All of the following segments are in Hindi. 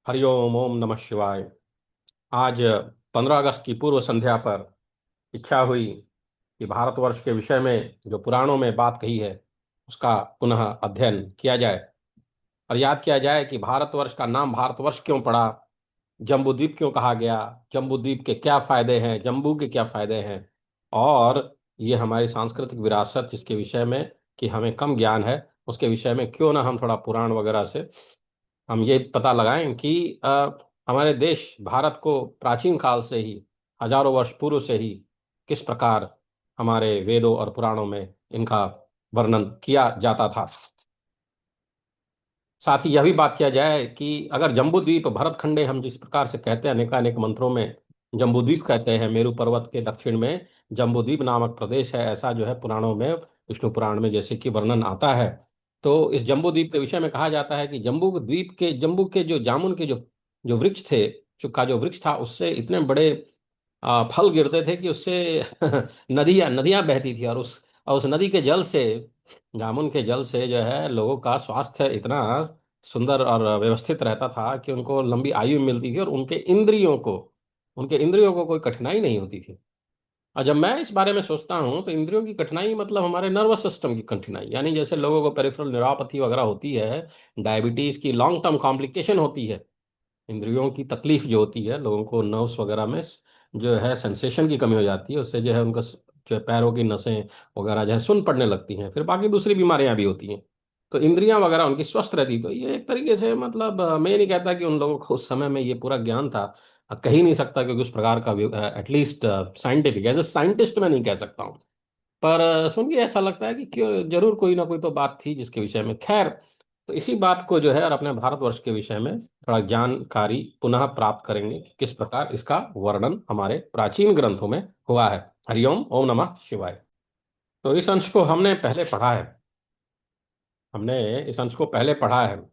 हरिओम ओम नमः शिवाय। आज 15 अगस्त की पूर्व संध्या पर इच्छा हुई कि भारतवर्ष के विषय में जो पुराणों में बात कही है उसका पुनः अध्ययन किया जाए और याद किया जाए कि भारतवर्ष का नाम भारतवर्ष क्यों पड़ा, जम्बूद्वीप क्यों कहा गया, जम्बूद्वीप के क्या फायदे हैं, जम्बू के क्या फायदे हैं, और ये हमारी सांस्कृतिक विरासत जिसके विषय में कि हमें कम ज्ञान है उसके विषय में क्यों ना हम थोड़ा पुराण वगैरह से हम ये पता लगाएं कि हमारे देश भारत को प्राचीन काल से ही हजारों वर्ष पूर्व से ही किस प्रकार हमारे वेदों और पुराणों में इनका वर्णन किया जाता था। साथ ही यह भी बात किया जाए कि अगर जम्बूद्वीप भरतखंडे हम जिस प्रकार से कहते हैं अनेकानेक मंत्रों में जम्बूद्वीप कहते हैं, मेरू पर्वत के दक्षिण में जम्बूद्वीप नामक प्रदेश है, ऐसा जो है पुराणों में विष्णु पुराण में जैसे कि वर्णन आता है। तो इस जम्बूद्वीप के विषय में कहा जाता है कि जम्बू द्वीप के जम्बू के जो जामुन के जो जो वृक्ष थे, जो वृक्ष था उससे इतने बड़े फल गिरते थे कि उससे नदियां नदियां बहती थी, और उस नदी के जल से, जामुन के जल से जो है लोगों का स्वास्थ्य इतना सुंदर और व्यवस्थित रहता था कि उनको लंबी आयु मिलती थी और उनके इंद्रियों को कोई कठिनाई नहीं होती थी। और जब मैं इस बारे में सोचता हूँ तो इंद्रियों की कठिनाई मतलब हमारे नर्वस सिस्टम की कठिनाई, यानी जैसे लोगों को पेरिफेरल न्यूरोपैथी वगैरह होती है, डायबिटीज की लॉन्ग टर्म कॉम्प्लिकेशन होती है, इंद्रियों की तकलीफ जो होती है लोगों को, नर्व्स वगैरह में जो है सेंसेशन की कमी हो जाती है, उससे जो है उनका जो है पैरों की नसें वगैरह जो है सुन्न पड़ने लगती हैं, फिर बाकी दूसरी बीमारियां भी होती हैं। तो इंद्रियां वगैरह उनकी स्वस्थ रहती, तो ये एक तरीके से मतलब मैं ये नहीं कहता कि उन लोगों को उस समय में ये पूरा ज्ञान था, कह ही नहीं सकता क्योंकि उस प्रकार का at least scientific as a scientist मैं नहीं कह सकता हूँ। पर सुन के ऐसा लगता है कि क्यों जरूर कोई ना कोई तो बात थी जिसके विषय में, खैर। तो इसी बात को जो है और अपने भारतवर्ष के विषय में थोड़ा जानकारी पुनः प्राप्त करेंगे कि किस प्रकार इसका वर्णन हमारे प्राचीन ग्रंथों में हुआ है। हरिओम ओम नमः शिवाय। तो इस अंश को हमने पहले पढ़ा है, हमने इस अंश को पहले पढ़ा है।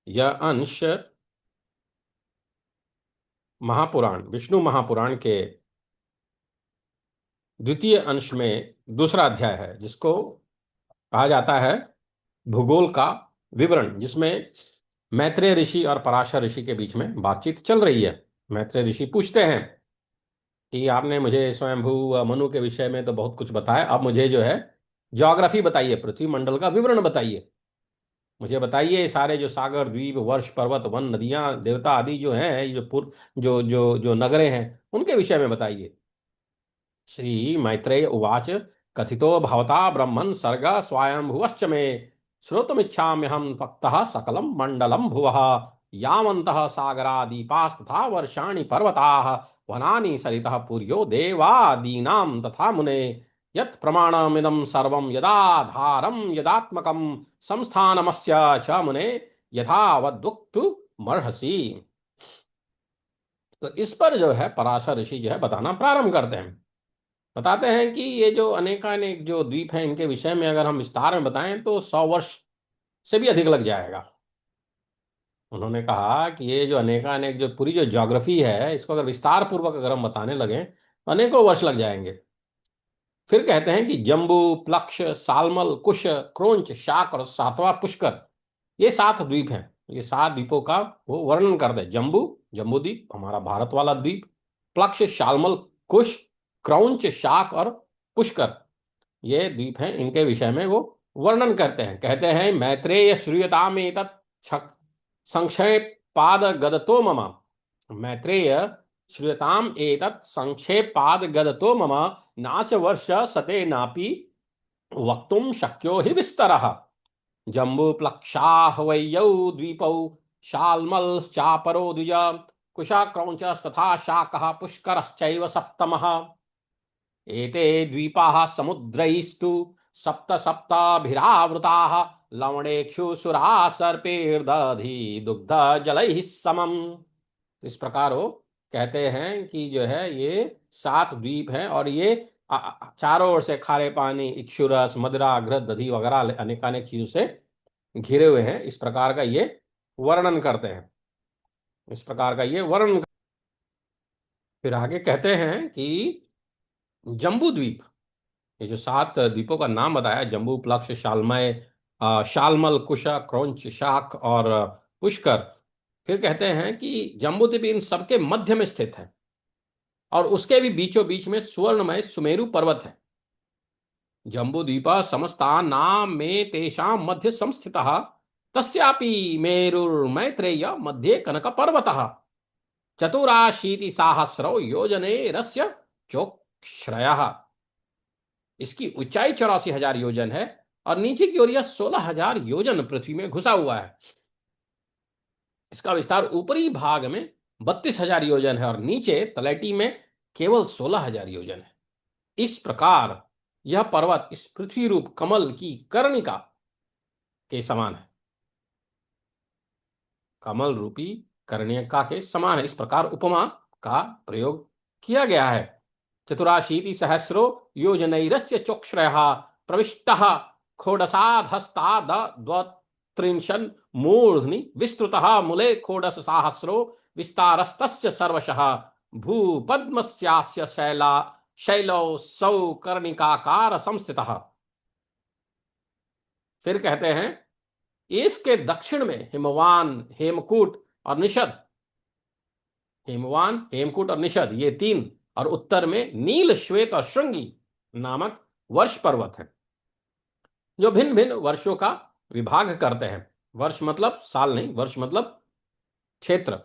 यह अंश महापुराण, विष्णु महापुराण के द्वितीय अंश में दूसरा अध्याय है, जिसको कहा जाता है भूगोल का विवरण, जिसमें मैत्रेय ऋषि और पराशर ऋषि के बीच में बातचीत चल रही है। मैत्रेय ऋषि पूछते हैं कि आपने मुझे स्वयंभू मनु के विषय में तो बहुत कुछ बताया, अब मुझे जो है ज्योग्राफी बताइए, पृथ्वी मंडल का विवरण बताइए, मुझे बताइए सारे जो सागर द्वीप वर्ष पर्वत वन नदियां देवता आदि जो हैं, ये जो पुर जो जो जो नगरे हैं उनके विषय में बताइए। श्री मैत्रेय उवाच कथितो भवता ब्रह्मन् सर्ग स्वायंभुवश्च मे श्रोतुमिच्छाम्यहं भक्तः सकलं मण्डलं भुवः यावन्तः सागरादीपास्तथा वर्षाणि पर्वताः वनानि सरितः पुर्यो देवादीनां तथा मुने यत् प्रमाणमिदं सर्वं यदाधारं यदात्मकं संस्थानमस्य च मुने यथावद्वक्तुमर्हसि। तो इस पर जो है पराशर ऋषि जो है बताना प्रारंभ करते हैं, बताते हैं कि ये जो अनेकानेक जो द्वीप हैं इनके विषय में अगर हम विस्तार में बताएं तो 100 वर्ष से भी अधिक लग जाएगा। उन्होंने कहा कि ये जो अनेकानेक जो पूरी जो ज्योग्राफी है इसको अगर विस्तार पूर्वक अगर हम बताने लगे तो अनेकों वर्ष लग जाएंगे। फिर कहते हैं कि जम्बू, प्लक्ष, सालमल, कुश, क्रोंच, शाक और सातवां पुष्कर, ये 7 द्वीप हैं। ये 7 द्वीपों का वो वर्णन करते हैं। जम्बू, जम्बू द्वीप हमारा भारत वाला द्वीप, प्लक्ष, शालमल, कुश, क्रौंच, शाक और पुष्कर, ये द्वीप हैं, इनके विषय में वो वर्णन करते हैं। कहते हैं मैत्रेय श्रूयताम एतत् संक्षेपाद गदतो मम, मैत्रेय श्रूयताम एतत् संक्षेपाद गदतो मम नास्य वर्ष सते नापि वक्तुम शक्यो हि विस्तरः जम्बूप्लक्षाः वैयौ द्वीपौ शाल्मलश्चापरो द्विज कुशाक्रौञ्चस्तथा शाकः पुष्करश्चैव सप्तमः एते द्वीपाः समुद्रैस्तु सप्त सप्ताभिरावृताः लवणेक्षुसुराः सर्पैर्दधी दुग्ध जलैः समम्। इस प्रकार वो कहते हैं कि जो है ये 7 द्वीप हैं और ये चारों ओर से खारे पानी, इक्षुरस, मदिरा, घृत, दधी वगैरह अनेकानेक चीजों से घिरे हुए हैं। इस प्रकार का ये वर्णन करते हैं, इस प्रकार का ये वर्णन। फिर आगे कहते हैं कि जम्बू द्वीप, ये जो 7 द्वीपों का नाम बताया, जम्बू, प्लक्ष, शालमय, शालमल, कुश, क्रौंच, शाक और पुष्कर। फिर कहते हैं कि जम्बूद्वीप इन सबके मध्य में स्थित है और उसके भी बीचों बीच में सुवर्णमय सुमेरु पर्वत है। जम्बूद्वीप समस्ता नाम में तेषां मध्य संस्थितः तस्यापि मेरुर्मैत्रेय मध्ये कनक पर्वतः चतुराशीति सहस्रो योजने रस्य चोक्षरयः। इसकी ऊंचाई 84,000 योजन है और नीचे की ओर यह 16,000 योजन पृथ्वी में घुसा हुआ है। इसका विस्तार ऊपरी भाग में 32,000 योजन है और नीचे तलैटी में केवल 16,000 योजन है। इस प्रकार यह पर्वत इस पृथ्वी रूप कमल की कर्णिका के समान है। कमल रूपी कर्णिका के समान है, इस प्रकार उपमा का प्रयोग किया गया है। चतुराशीति सहस्रो योजनैरस्य चोक्षरयः प्रविष्टः खोडसाधस्ताद द्वत्रिंशन् मूर्ध्नि विस्तृतः मूले खोडस सहस्रो विस्तारस्तस्य सर्वशः भूपद्मस्यास्य शैलौ सौ कर्णिकाकार संस्थितः। फिर कहते हैं इसके दक्षिण में हिमवान, हेमकूट और निषद, हिमवान, हेमकूट और निषद ये तीन, और उत्तर में नील, श्वेत और श्रृंगी नामक वर्ष पर्वत है जो भिन्न भिन्न वर्षों का विभाग करते हैं। वर्ष मतलब साल नहीं, वर्ष मतलब क्षेत्र।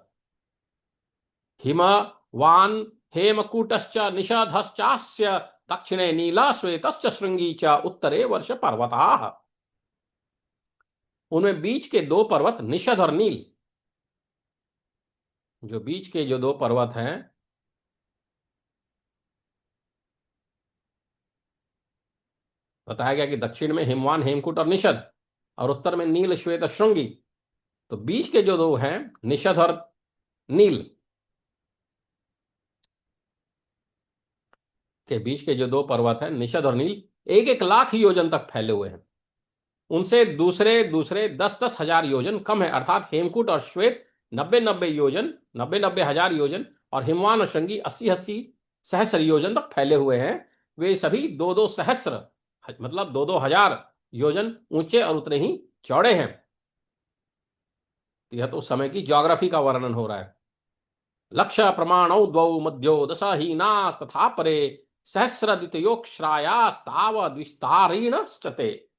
हिमवान हेमकूटश्च निषधश्चास्य दक्षिणे नीला श्वेतश्च श्रृंगी च उत्तरे वर्ष पर्वताः। उनमें बीच के दो पर्वत निषद और नील, जो बीच के जो दो पर्वत हैं बताया गया कि दक्षिण में हिमवान, हेमकूट और निषद और उत्तर में नील, श्वेत और श्रृंगी। तो बीच के जो दो हैं निषद और नील के बीच के जो दो पर्वत हैं निषद और नील 1-1 लाख योजन तक फैले हुए हैं। उनसे दूसरे दूसरे 10-10 हजार योजन कम है, अर्थात हेमकूट और श्वेत 90-90 योजन, 90-90 हजार योजन और हिमवान और श्रृंगी 80-80 सहस्र योजन तक फैले हुए हैं। वे सभी 2-2 सहस्र मतलब 2-2 हजार योजन ऊंचे और उतने ही चौड़े हैं। यह तो उस समय की ज्योग्राफी का वर्णन हो रहा है। लक्ष्य प्रमाणौ द्वौ मध्यो दश हीनास्तथा परे सहस्रदितयोक्षरायास्तावद् विस्तारेणश्चते।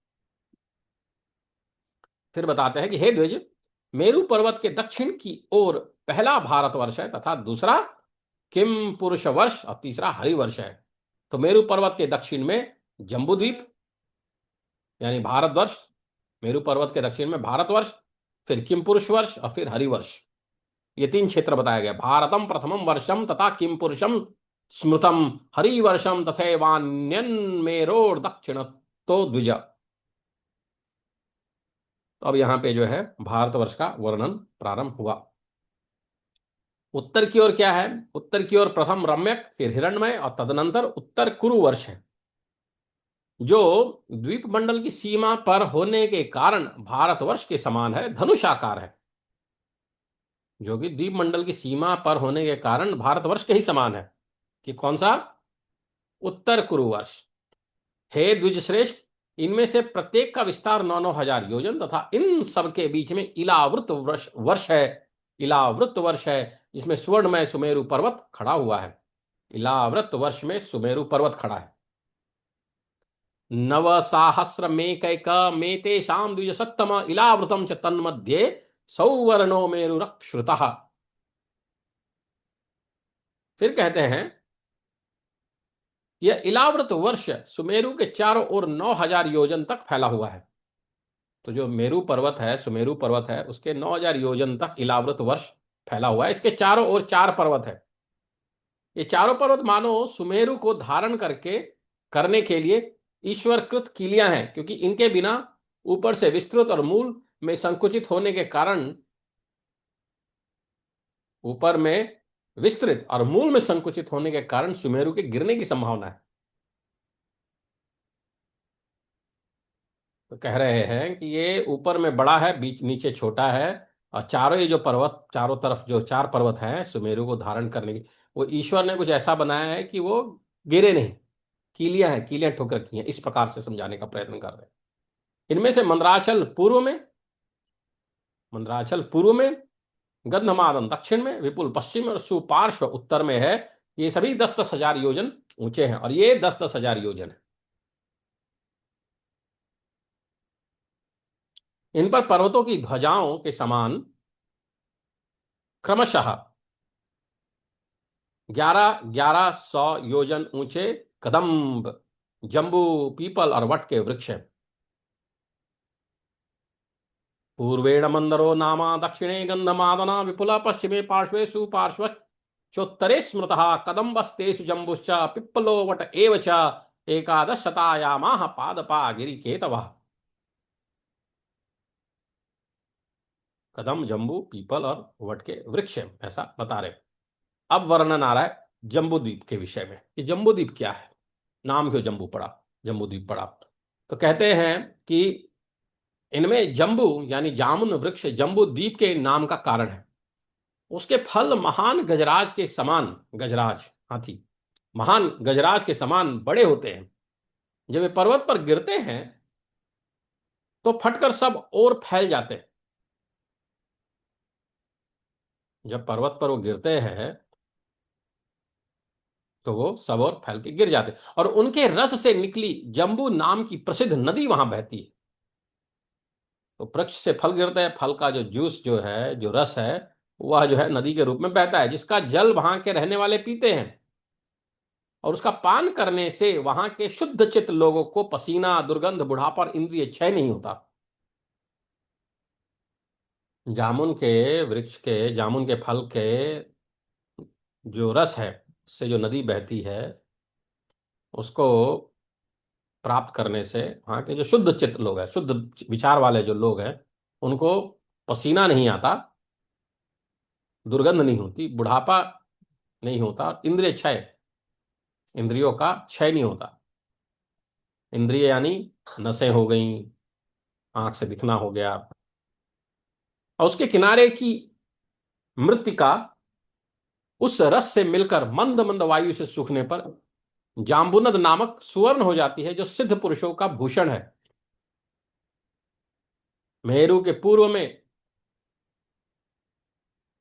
फिर बताते हैं कि हे द्विज, मेरु पर्वत के दक्षिण की ओर पहला भारतवर्ष है तथा दूसरा किम पुरुष वर्ष और तीसरा हरिवर्ष है। तो मेरु पर्वत के दक्षिण में जम्बूद्वीप यानी भारतवर्ष, मेरु पर्वत के दक्षिण में भारतवर्ष, फिर किम पुरुष वर्ष और फिर हरिवर्ष, ये 3 क्षेत्र बताया गया। भारतम प्रथमम वर्षम तथा किम पुरुषम स्मृतम हरिवर्षम तथैवान्यन मेरोर दक्षिण तो द्विज। तो अब यहां पे जो है भारतवर्ष का वर्णन प्रारंभ हुआ। उत्तर की ओर क्या है? उत्तर की ओर प्रथम रम्यक, फिर हिरण्मय और तदनंतर उत्तर कुरु वर्ष है, जो द्वीप मंडल की सीमा पर होने के कारण भारतवर्ष के समान है, धनुषाकार है। जो कि द्वीप मंडल की सीमा पर होने के कारण भारतवर्ष के ही समान है। कि कौन सा? उत्तर कुरु वर्ष। हे द्विजश्रेष्ठ, इनमें से प्रत्येक का विस्तार 9-9 हजार योजन तथा इन सब के बीच में इलावृत वर्ष है, इलावृत वर्ष है, जिसमें स्वर्णमय सुमेरु पर्वत खड़ा हुआ है। इलावृत वर्ष में सुमेरु पर्वत खड़ा है। नव साहस्र में कैक में तेषां द्विजसत्तम इलावृतम च तन्मध्ये सौवर्णो मेरुरक्षृतः। फिर कहते हैं यह इलावृत वर्ष सुमेरु के चारों ओर 9,000 योजन तक फैला हुआ है। तो जो मेरु पर्वत है, सुमेरु पर्वत है, उसके 9,000 योजन तक इलावृत वर्ष फैला हुआ है। इसके चारों ओर 4 पर्वत है। ये चारों पर्वत मानो सुमेरु को धारण करने के लिए ईश्वरकृत किलियां हैं, क्योंकि इनके बिना ऊपर से विस्तृत और मूल में संकुचित होने के कारण, ऊपर में विस्तृत और मूल में संकुचित होने के कारण सुमेरु के गिरने की संभावना है। तो कह रहे हैं कि ये ऊपर में बड़ा है, बीच नीचे छोटा है, और चारों ये जो पर्वत, चारों तरफ जो 4 पर्वत हैं सुमेरु को धारण करने की, वो ईश्वर ने कुछ ऐसा बनाया है कि वो गिरे नहीं। कीलियां हैं, कीलियां ठोक रखी हैं, इस प्रकार से समझाने का प्रयत्न कर रहे हैं। इनमें से मंदराचल पूर्व में, मंदराचल पूर्व में, गंधमादन दक्षिण में, विपुल पश्चिम में और सुपार्श्व उत्तर में है। ये सभी 10-10 हजार योजन ऊंचे हैं, और ये 10-10 हजार योजन है। इन पर पर्वतों की ध्वजाओं के समान क्रमशः 11-1100 योजन ऊंचे कदम्ब, जम्बू, पीपल और वट के वृक्ष हैं। पूर्वेण मंदरो नामा, दक्षिणे गंधमादना, विपुला, पश्चिमे पार्श्वे सुपार्श्व, चोत्तरे स्मृतः कदम्बस्तेषु जम्बुश्च, पिप्पलो वट एव च, एकादश शतायामाह पादपा गिरिकेतवः। कदम, जम्बू, पीपल और वट के वृक्ष हैं, ऐसा बता रहे। अब वर्णन आ रहा है जम्बू द्वीप के विषय में। ये जम्बू द्वीप क्या है, नाम क्यों जम्बू पड़ा, जम्बू द्वीप पड़ा? तो कहते हैं कि इनमें जम्बू यानी जामुन वृक्ष जम्बू द्वीप के नाम का कारण है। उसके फल महान गजराज के समान, गजराज हाथी, महान गजराज के समान बड़े होते हैं। जब वे पर्वत पर गिरते हैं तो फटकर सब और फैल जाते हैं। जब पर्वत पर वो गिरते हैं तो वो सब और फैल के गिर जाते हैं, और उनके रस से निकली जम्बू नाम की प्रसिद्ध नदी वहां बहती है। तो वृक्ष से फल गिरते हैं, फल का जो जूस जो है, जो रस है, वह जो है नदी के रूप में बहता है, जिसका जल वहां के रहने वाले पीते हैं। और उसका पान करने से वहां के शुद्ध चित्त लोगों को पसीना, दुर्गंध, बुढ़ापा और इंद्रिय क्षय नहीं होता। जामुन के वृक्ष के, जामुन के फल के जो रस है, उससे जो नदी बहती है, उसको प्राप्त करने से वहां के जो शुद्ध चित्त लोग हैं, शुद्ध विचार वाले जो लोग हैं, उनको पसीना नहीं आता, दुर्गंध नहीं होती, बुढ़ापा नहीं होता, इंद्रिय क्षय, इंद्रियों का क्षय नहीं होता। इंद्रिय यानी नसें हो गई, आंख से दिखना हो गया। और उसके किनारे की मृत्तिका उस रस से मिलकर मंद मंद वायु से सूखने पर जाम्बुनद नामक सुवर्ण हो जाती है, जो सिद्ध पुरुषों का भूषण है। मेरू के पूर्व में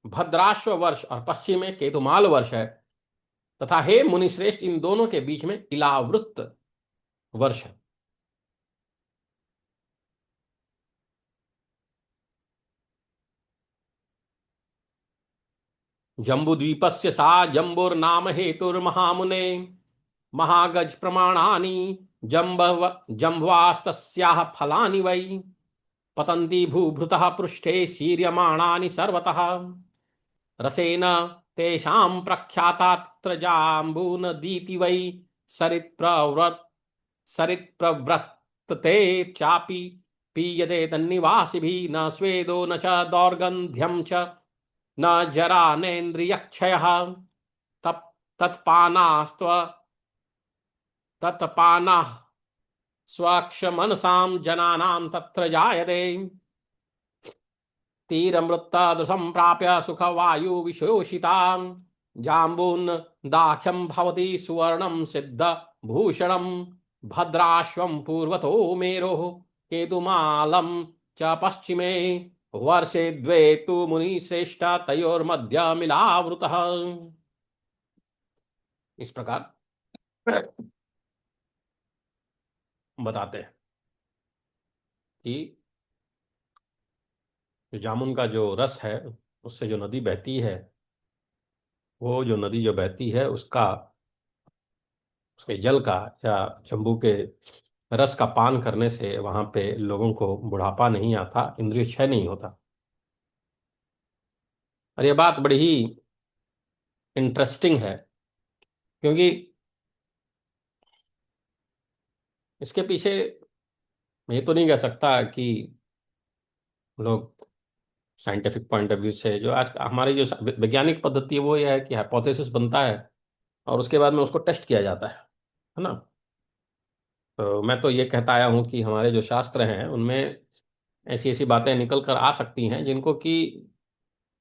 भद्राश्व वर्ष और पश्चिम में केतुमाल वर्ष है, तथा हे मुनिश्रेष्ठ, इन दोनों के बीच में इलावृत वर्ष है। जम्बूद्वीपस्य सा जम्बुर्नाम हेतुर्महामुने, महागज प्रमाणानि जम्बव जम्भवास्तस्याः फलानि वै, पतन्ति भूभृतः पृष्ठे शीर्यमाणानि सर्वतः, रसेन तेषां प्रख्यातात्र जाम्बूनदीति वै, सरित्प्रवृत् सरित्प्रवृत्तते चापि, पीयते तन्निवासिभिः न स्वेदो न च दौर्गन्ध्यं च न जरा नेन्द्रियक्षयः, तत् तत्पानास्त्व तत्पानाः स्वक्षमनसां जनानां तत्र जायते, तीरमृत्तदृशं प्राप्य सुखवायु विशोषितां, जाम्बून् दाख्यं भवति सुवर्णं सिद्ध भूषणं, भद्राश्वं पूर्वतो मेरोः, केतुमालं च पश्चिमे, वर्षे द्वे तु मुनिश्रेष्ठ तयोर्मध्य मिलावृतः। इस प्रकार बताते हैं कि जो जामुन का जो रस है, उससे जो नदी बहती है, वो जो नदी जो बहती है उसका, उसके जल का या जम्बू के रस का पान करने से वहां पे लोगों को बुढ़ापा नहीं आता, इंद्रिय क्षय नहीं होता। और ये बात बड़ी ही इंटरेस्टिंग है, क्योंकि इसके पीछे मैं ये तो नहीं कह सकता कि लोग साइंटिफिक पॉइंट ऑफ व्यू से, जो आज हमारी जो वैज्ञानिक पद्धति है वो ये है कि हाइपोथेसिस बनता है और उसके बाद में उसको टेस्ट किया जाता है ना। तो मैं तो ये कहता आया हूँ कि हमारे जो शास्त्र हैं उनमें ऐसी ऐसी बातें निकल कर आ सकती हैं जिनको कि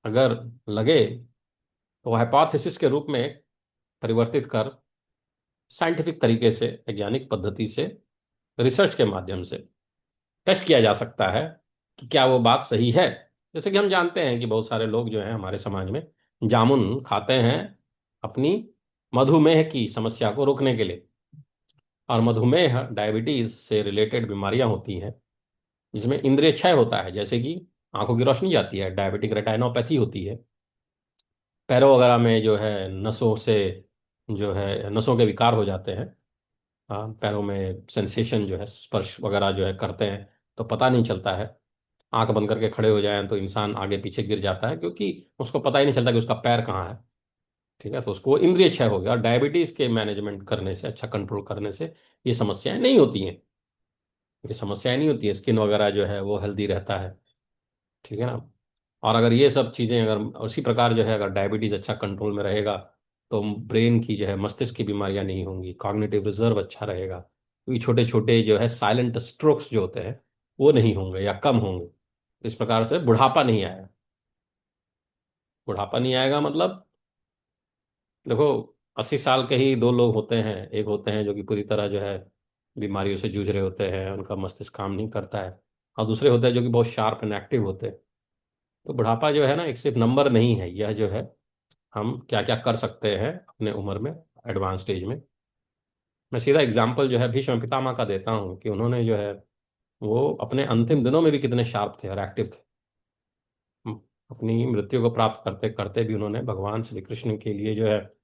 अगर लगे तो हाइपोथेसिस के रूप में परिवर्तित कर साइंटिफिक तरीके से, वैज्ञानिक पद्धति से, रिसर्च के माध्यम से टेस्ट किया जा सकता है कि क्या वो बात सही है जैसे कि हम जानते हैं कि बहुत सारे लोग जो हैं हमारे समाज में जामुन खाते हैं अपनी मधुमेह की समस्या को रोकने के लिए। और मधुमेह डायबिटीज से रिलेटेड बीमारियां होती हैं जिसमें इंद्रिय क्षय होता है, जैसे कि आंखों की रोशनी जाती है, डायबिटिक रेटाइनोपैथी होती है, पैरों वगैरह में जो है नसों से जो है नसों के विकार हो जाते हैं। हाँ, पैरों में सेंसेशन जो है, स्पर्श वगैरह जो है करते हैं तो पता नहीं चलता है। आंख बंद करके खड़े हो जाएं तो इंसान आगे पीछे गिर जाता है क्योंकि उसको पता ही नहीं चलता कि उसका पैर कहाँ है। ठीक है, तो उसको इंद्रिय क्षय हो गया। और डायबिटीज के मैनेजमेंट करने से, अच्छा कंट्रोल करने से ये समस्याएं नहीं होती हैं। ये समस्याएं नहीं होती है, स्किन वगैरह जो है वो हेल्दी रहता है। ठीक है ना। और अगर ये सब चीज़ें अगर उसी प्रकार जो है, अगर डायबिटीज अच्छा कंट्रोल में रहेगा तो ब्रेन की जो है, मस्तिष्क की बीमारियां नहीं होंगी, कॉग्निटिव रिजर्व अच्छा रहेगा, क्योंकि छोटे छोटे जो है साइलेंट स्ट्रोक्स जो होते हैं वो नहीं होंगे या कम होंगे। इस प्रकार से बुढ़ापा नहीं आएगा। बुढ़ापा नहीं आएगा मतलब, देखो, 80 साल के ही दो लोग होते हैं। एक होते हैं जो कि पूरी तरह जो है बीमारियों से जूझ रहे होते हैं, उनका मस्तिष्क काम नहीं करता है। और दूसरे होते हैं जो कि बहुत शार्प एंड एक्टिव होते हैं। तो बुढ़ापा जो है ना, एक सिर्फ नंबर नहीं है, यह जो है हम क्या क्या कर सकते हैं अपने उम्र में, एडवांस स्टेज में। मैं सीधा एग्जांपल जो है भीष्म पितामह का देता हूँ कि उन्होंने जो है वो अपने अंतिम दिनों में भी कितने शार्प थे और एक्टिव थे। हम- अपनी मृत्यु को प्राप्त करते करते भी उन्होंने भगवान श्री कृष्ण के लिए जो है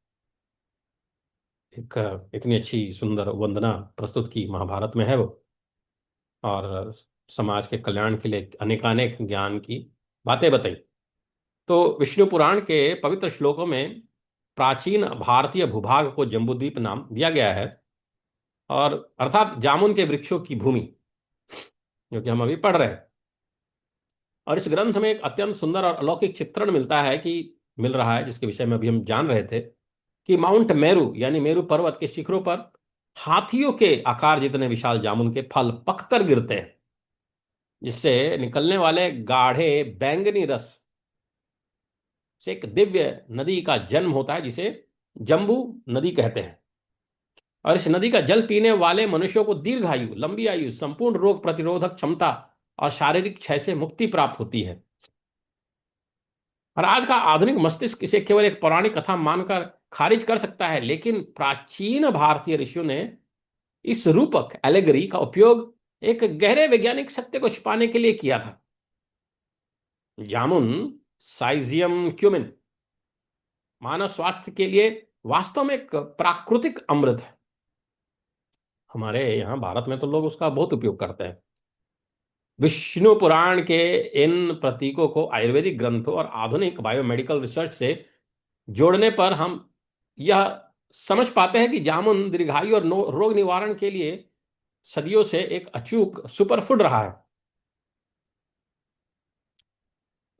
एक इतनी अच्छी सुंदर वंदना प्रस्तुत की, महाभारत में है वो। और समाज के कल्याण के लिए अनेकानेक ज्ञान की बातें बताई। तो विष्णु पुराण के पवित्र श्लोकों में प्राचीन भारतीय भूभाग को जम्बूद्वीप नाम दिया गया है, और अर्थात जामुन के वृक्षों की भूमि, जो कि हम अभी पढ़ रहे हैं। और इस ग्रंथ में एक अत्यंत सुंदर और अलौकिक चित्रण मिल रहा है, जिसके विषय में अभी हम जान रहे थे कि माउंट मेरू यानी मेरू पर्वत के शिखरों पर हाथियों के आकार जितने विशाल जामुन के फल पककर गिरते हैं, जिससे निकलने वाले गाढ़े बैंगनी रस से एक दिव्य नदी का जन्म होता है, जिसे जम्बू नदी कहते हैं। और इस नदी का जल पीने वाले मनुष्यों को दीर्घायु, लंबी आयु, संपूर्ण रोग प्रतिरोधक क्षमता और शारीरिक क्षय से मुक्ति प्राप्त होती है। और आज का आधुनिक मस्तिष्क इसे केवल एक पौराणिक कथा मानकर खारिज कर सकता है, लेकिन प्राचीन भारतीय ऋषियों ने इस रूपक एलेगरी का उपयोग एक गहरे वैज्ञानिक सत्य को छुपाने के लिए किया था। जामुन, साइजियम क्यूमिन, मानव स्वास्थ्य के लिए वास्तव में एक प्राकृतिक अमृत है। हमारे यहाँ भारत में तो लोग उसका बहुत उपयोग करते हैं। विष्णु पुराण के इन प्रतीकों को आयुर्वेदिक ग्रंथों और आधुनिक बायोमेडिकल रिसर्च से जोड़ने पर हम यह समझ पाते हैं कि जामुन दीर्घायु और रोग निवारण के लिए सदियों से एक अचूक सुपरफूड रहा है।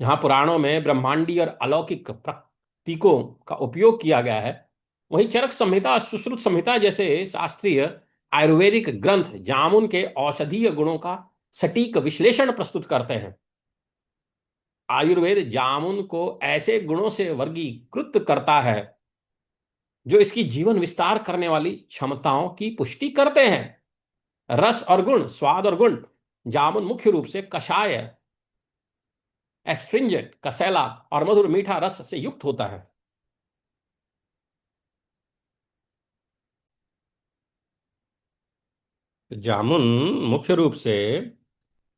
जहां पुराणों में ब्रह्मांडी और अलौकिक प्रतीकों का उपयोग किया गया है, वहीं चरक संहिता और सुश्रुत संहिता जैसे शास्त्रीय आयुर्वेदिक ग्रंथ जामुन के औषधीय गुणों का सटीक विश्लेषण प्रस्तुत करते हैं। आयुर्वेद जामुन को ऐसे गुणों से वर्गीकृत करता है जो इसकी जीवन विस्तार करने वाली क्षमताओं की पुष्टि करते हैं। रस और गुण, स्वाद और गुण, जामुन मुख्य रूप से कषाय, एस्ट्रिंजेंट, कसैला और मधुर मीठा रस से युक्त होता है। जामुन मुख्य रूप से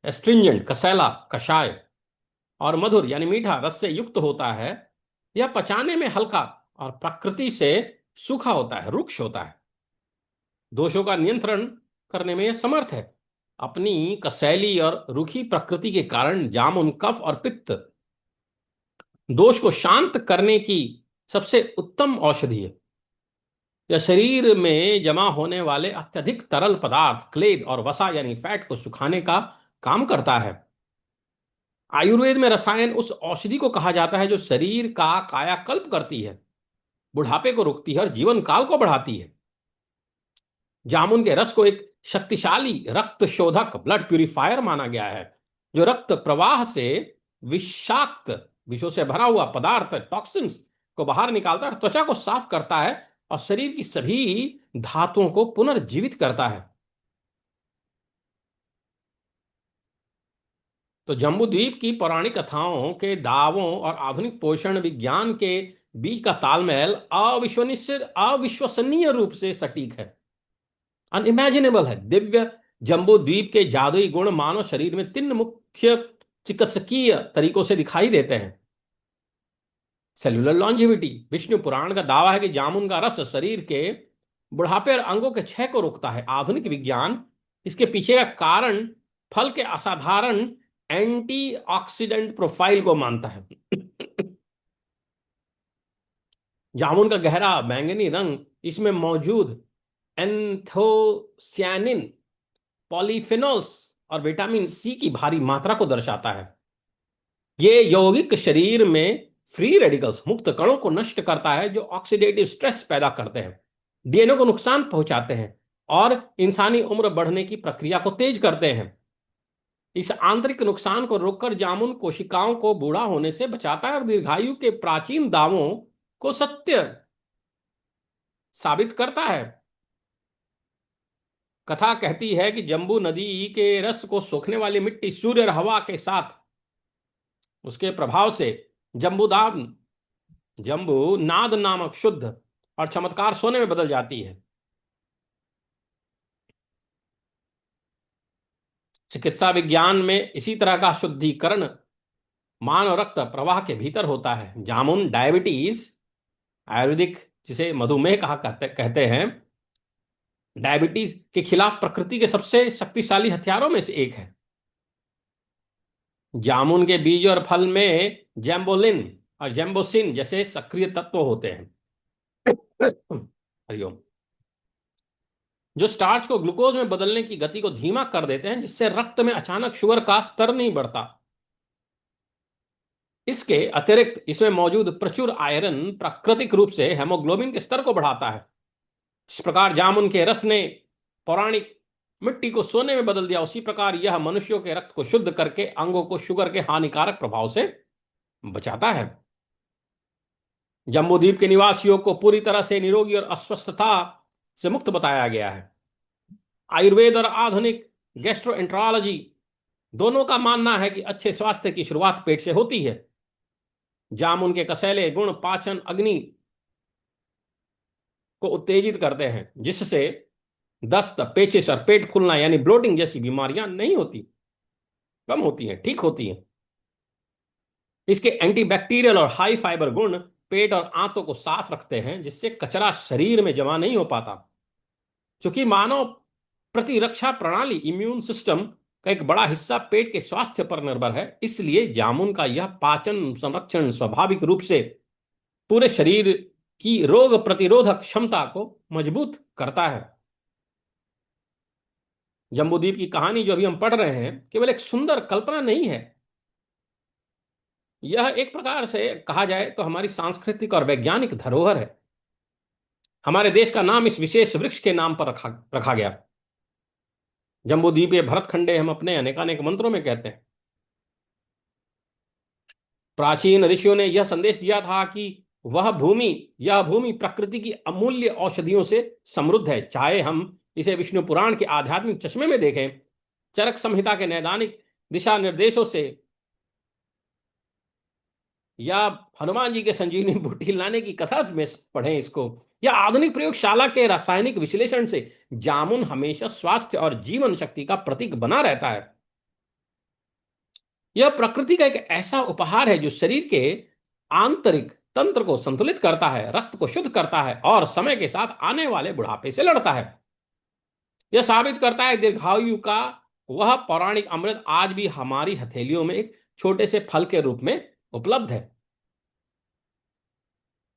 एस्ट्रिंजेंट, कसैला, कषाय और मधुर यानी मीठा रस से युक्त होता है। यह पचाने में हल्का और प्रकृति से सूखा होता है, रुक्ष होता है। दोषों का नियंत्रण करने में यह समर्थ है। अपनी कसैली और रूखी प्रकृति के कारण जामुन कफ और पित्त दोष को शांत करने की सबसे उत्तम औषधि है। यह शरीर में जमा होने वाले अत्यधिक तरल पदार्थ, क्लेद और वसा यानी फैट को सुखाने का काम करता है। आयुर्वेद में रसायन उस औषधि को कहा जाता है जो शरीर का कायाकल्प करती है, बुढ़ापे को रोकती है और जीवन काल को बढ़ाती है। जामुन के रस को एक शक्तिशाली रक्त शोधक, ब्लड प्यूरिफायर माना गया है, जो रक्त प्रवाह से विषाक्त, विषों से भरा हुआ पदार्थ, टॉक्सिन्स को बाहर निकालता है, त्वचा को साफ करता है और शरीर की सभी धातुओं को पुनर्जीवित करता है। तो जम्बूद्वीप की पौराणिक कथाओं के दावों और आधुनिक पोषण विज्ञान के बीच का तालमेल अविश्वसनीय रूप से सटीक है, अनइमेजिनेबल है। दिव्य जम्बूद्वीप के जादुई गुण मानव शरीर में तीन मुख्य चिकित्सकीय तरीकों से दिखाई देते हैं। सेल्युलर लॉन्जेविटी, विष्णु पुराण का दावा है कि जामुन का रस शरीर के बुढ़ापे और अंगों के क्षय को रोकता है। आधुनिक विज्ञान इसके पीछे का कारण फल के असाधारण एंटीऑक्सीडेंट प्रोफाइल को मानता है। जामुन का गहरा बैंगनी रंग इसमें मौजूद एंथोसियानिन, पॉलीफेनोल्स और विटामिन सी की भारी मात्रा को दर्शाता है। ये यौगिक शरीर में फ्री रेडिकल्स, मुक्त कणों को नष्ट करता है जो ऑक्सीडेटिव स्ट्रेस पैदा करते हैं, डीएनए को नुकसान पहुंचाते हैं और इंसानी उम्र बढ़ने की प्रक्रिया को तेज करते हैं। इस आंतरिक नुकसान को रोककर जामुन कोशिकाओं को बूढ़ा होने से बचाता है और दीर्घायु के प्राचीन दावों को सत्य साबित करता है। कथा कहती है कि जम्बू नदी के रस को सोखने वाली मिट्टी सूर्य और हवा के साथ उसके प्रभाव से जम्बूदान जम्बू नाद नामक शुद्ध और चमत्कार सोने में बदल जाती है। चिकित्सा विज्ञान में इसी तरह का शुद्धिकरण मानव रक्त प्रवाह के भीतर होता है। जामुन डायबिटीज, आयुर्वेदिक जिसे मधुमेह कहा कहते हैं, डायबिटीज के खिलाफ प्रकृति के सबसे शक्तिशाली हथियारों में से एक है। जामुन के बीज और फल में जैम्बोलिन और जैम्बोसिन जैसे सक्रिय तत्व होते हैं हरिओम, जो स्टार्च को ग्लूकोज में बदलने की गति को धीमा कर देते हैं, जिससे रक्त में अचानक शुगर का स्तर नहीं बढ़ता। इसके अतिरिक्त इसमें मौजूद प्रचुर आयरन प्राकृतिक रूप से हेमोग्लोबिन के स्तर को बढ़ाता है। जिस प्रकार जामुन के रस ने पौराणिक मिट्टी को सोने में बदल दिया, उसी प्रकार यह मनुष्यों के रक्त को शुद्ध करके अंगों को शुगर के हानिकारक प्रभाव से बचाता है। जम्बूद्वीप के निवासियों को पूरी तरह से निरोगी और अस्वस्थता से मुक्त बताया गया है। आयुर्वेद और आधुनिक गैस्ट्रोएंट्रोलॉजी दोनों का मानना है कि अच्छे स्वास्थ्य की शुरुआत पेट से होती है। जामुन के कसैले गुण पाचन अग्नि को उत्तेजित करते हैं, जिससे दस्त, पेचिश और पेट फूलना यानी ब्लोटिंग जैसी बीमारियां नहीं होती, कम होती हैं, ठीक होती हैं। इसके एंटीबैक्टीरियल और हाई फाइबर गुण पेट और आंतों को साफ रखते हैं, जिससे कचरा शरीर में जमा नहीं हो पाता। क्योंकि मानव प्रतिरक्षा प्रणाली, इम्यून सिस्टम का एक बड़ा हिस्सा पेट के स्वास्थ्य पर निर्भर है, इसलिए जामुन का यह पाचन संरक्षण स्वाभाविक रूप से पूरे शरीर की रोग प्रतिरोधक क्षमता को मजबूत करता है। जम्बूद्वीप की कहानी जो अभी हम पढ़ रहे हैं केवल एक सुंदर कल्पना नहीं है, यह एक प्रकार से कहा जाए तो हमारी सांस्कृतिक और वैज्ञानिक धरोहर है। हमारे देश का नाम इस विशेष वृक्ष के नाम पर रखा गया। जम्बूद्वीप भरत खंडे हम अपने अनेकानेक मंत्रों में कहते हैं। प्राचीन ऋषियों ने यह संदेश दिया था कि यह भूमि प्रकृति की अमूल्य औषधियों से समृद्ध है। चाहे हम इसे विष्णु पुराण के आध्यात्मिक चश्मे में देखें, चरक संहिता के नैदानिक दिशा निर्देशों से, या हनुमान जी के संजीवनी बूटी लाने की कथा में पढ़ें इसको, या आधुनिक प्रयोगशाला के रासायनिक विश्लेषण से, जामुन हमेशा स्वास्थ्य और जीवन शक्ति का प्रतीक बना रहता है। यह प्रकृति का एक ऐसा उपहार है जो शरीर के आंतरिक तंत्र को संतुलित करता है, रक्त को शुद्ध करता है और समय के साथ आने वाले बुढ़ापे से लड़ता है। यह साबित करता है दीर्घायु का वह पौराणिक अमृत आज भी हमारी हथेलियों में एक छोटे से फल के रूप में उपलब्ध है।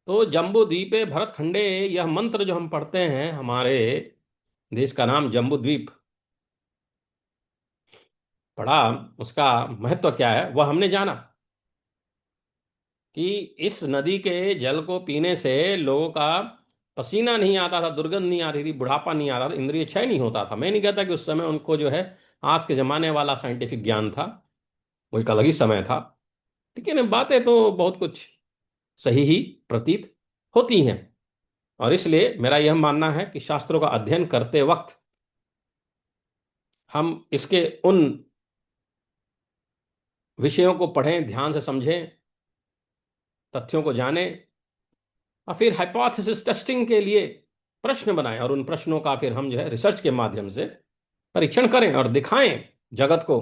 तो जम्बूद्वीपे भरत खंडे, यह मंत्र जो हम पढ़ते हैं, हमारे देश का नाम जम्बूद्वीप पढ़ा, उसका महत्व क्या है वह हमने जाना कि इस नदी के जल को पीने से लोगों का पसीना नहीं आता था, दुर्गंध नहीं आती थी, बुढ़ापा नहीं आता था, इंद्रिय क्षय नहीं होता था। मैं नहीं कहता कि उस समय उनको जो है आज के जमाने वाला साइंटिफिक ज्ञान था, वो एक अलग ही समय था, लेकिन बातें तो बहुत कुछ सही ही प्रतीत होती हैं। और इसलिए मेरा यह मानना है कि शास्त्रों का अध्ययन करते वक्त हम इसके उन विषयों को पढ़ें, ध्यान से समझें, तथ्यों को जानें, और फिर हाइपोथेसिस टेस्टिंग के लिए प्रश्न बनाएं, और उन प्रश्नों का फिर हम जो है रिसर्च के माध्यम से परीक्षण करें और दिखाएं जगत को,